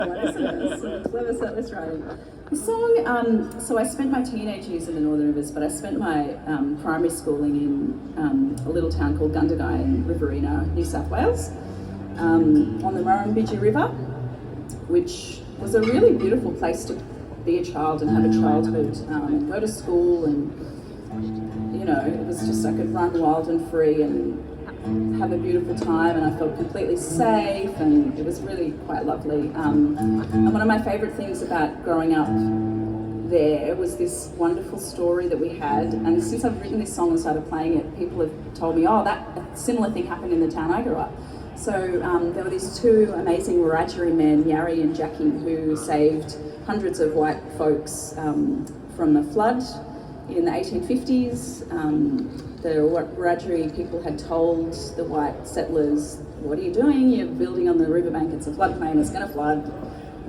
Some clever sentence writing. The song, so I spent my teenage years in the Northern Rivers, but I spent my primary schooling in a little town called Gundagai in Riverina, New South Wales, on the Murrumbidgee River, which was a really beautiful place to be a child and have a childhood, and go to school, and you know, it was just, I could run wild and free and have a beautiful time, and I felt completely safe, and it was really quite lovely. And one of my favourite things about growing up there was this wonderful story that we had, and since I've written this song and started playing it, people have told me, oh, that a similar thing happened in the town I grew up. So there were these two amazing Wiradjuri men, Yarri and Jackie, who saved hundreds of white folks from the flood in the 1850s. The Wiradjuri people had told the white settlers, what are you doing? You're building on the riverbank, it's a floodplain, it's going to flood. The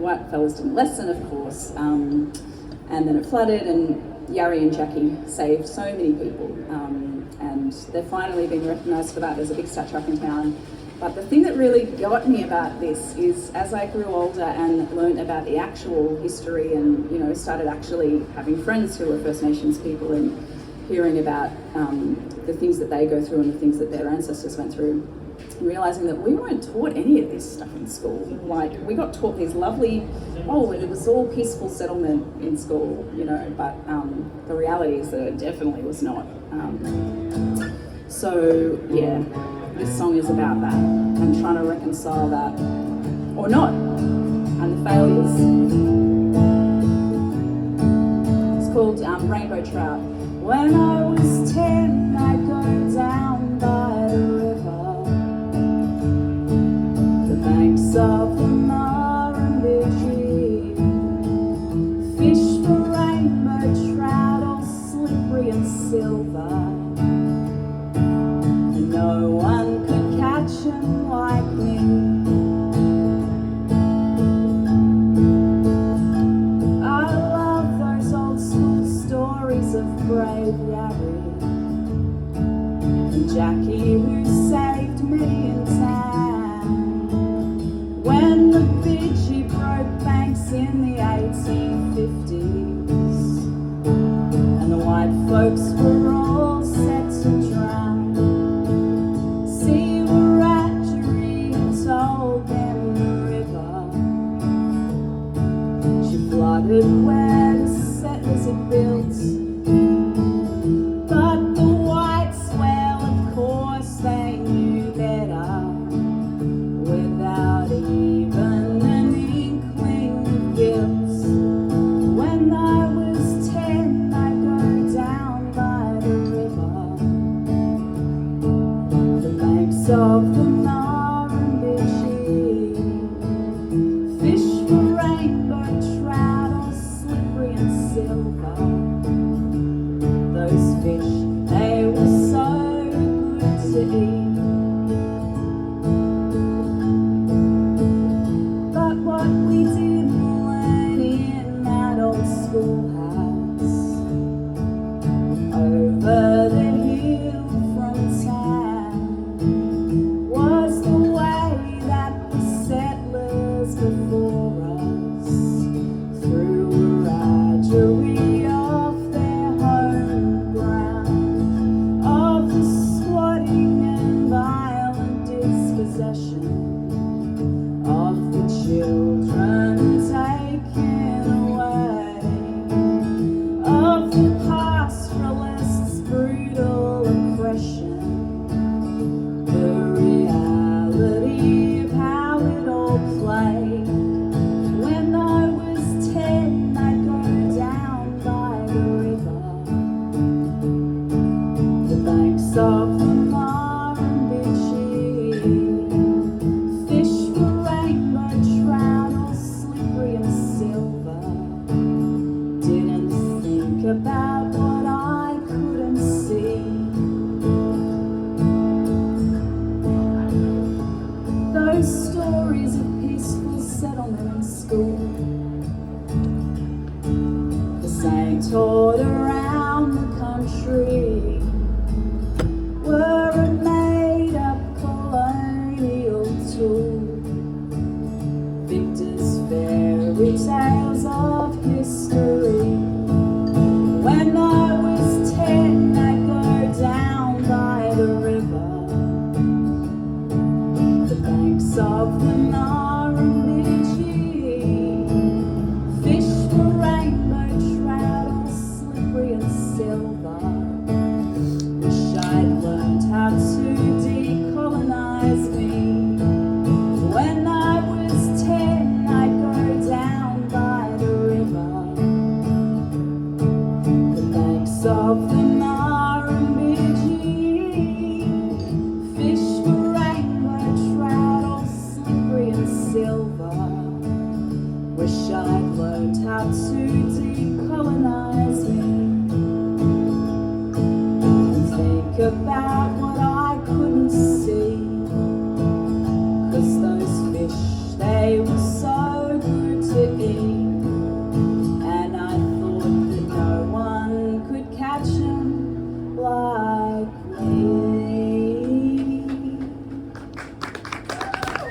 white fellas didn't listen, of course, and then it flooded, and Yarri and Jackie saved so many people, and they've finally been recognised for that. There's a big statue up in town. But the thing that really got me about this is, as I grew older and learned about the actual history, and you know, started actually having friends who were First Nations people and hearing about the things that they go through and the things that their ancestors went through, realising that we weren't taught any of this stuff in school. Like, we got taught these lovely, it was all peaceful settlement in school, you know, but the reality is that it definitely was not. So yeah, this song is about that, and trying to reconcile that, or not, and the failures. It's called Rainbow Trout. When I was 10, I'd go down by the river, the banks of the Mparntwe, fish for rainbow trout, all slippery and silver. No one could catch him like me. I love those old school stories of brave Yarri and Jackie, who saved me in town when the Bidgie broke banks in the 1850s, and the white folks were all set to drown. Where the settlers had built, but the whites, well, of course they knew better, without even an inkling of guilt. When I was 10, I'd go down by the river, the banks of the Murrumbidgee, fish for rainbow trout, silver. Those fish, they were so good to eat. But what we didn't learn in that old schoolhouse over the hill from town was the way that the settlers before us threw of their home ground, of the squatting and violent dispossession of the children taken away, of the pastoralists' brutal oppression, the reality of how it all played. When I was 10, I'd go down by the river, the banks of the Mparntwe, fish for rainbow trout, all slippery and silver. Didn't think about what I couldn't see. Those stories of peaceful settlement in school, sang taught around the country, were a made-up colonial tool. Victor's fair tales of history. When I was 10, I'd go down by the river, the banks of the Mparntwe, fish for rainbow trout, all slippery and silver. Wish I'd learned how to decolonize me. When I was 10, I'd go down by the river, the banks of the Mparntwe, fish for rainbow trout, all slippery and silver. Wish I'd learned how to decolonize me. And think about what I couldn't see, 'cause those fish, they were so good to eat, and I thought that no one could catch them like me.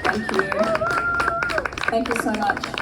Thank you. Thank you so much.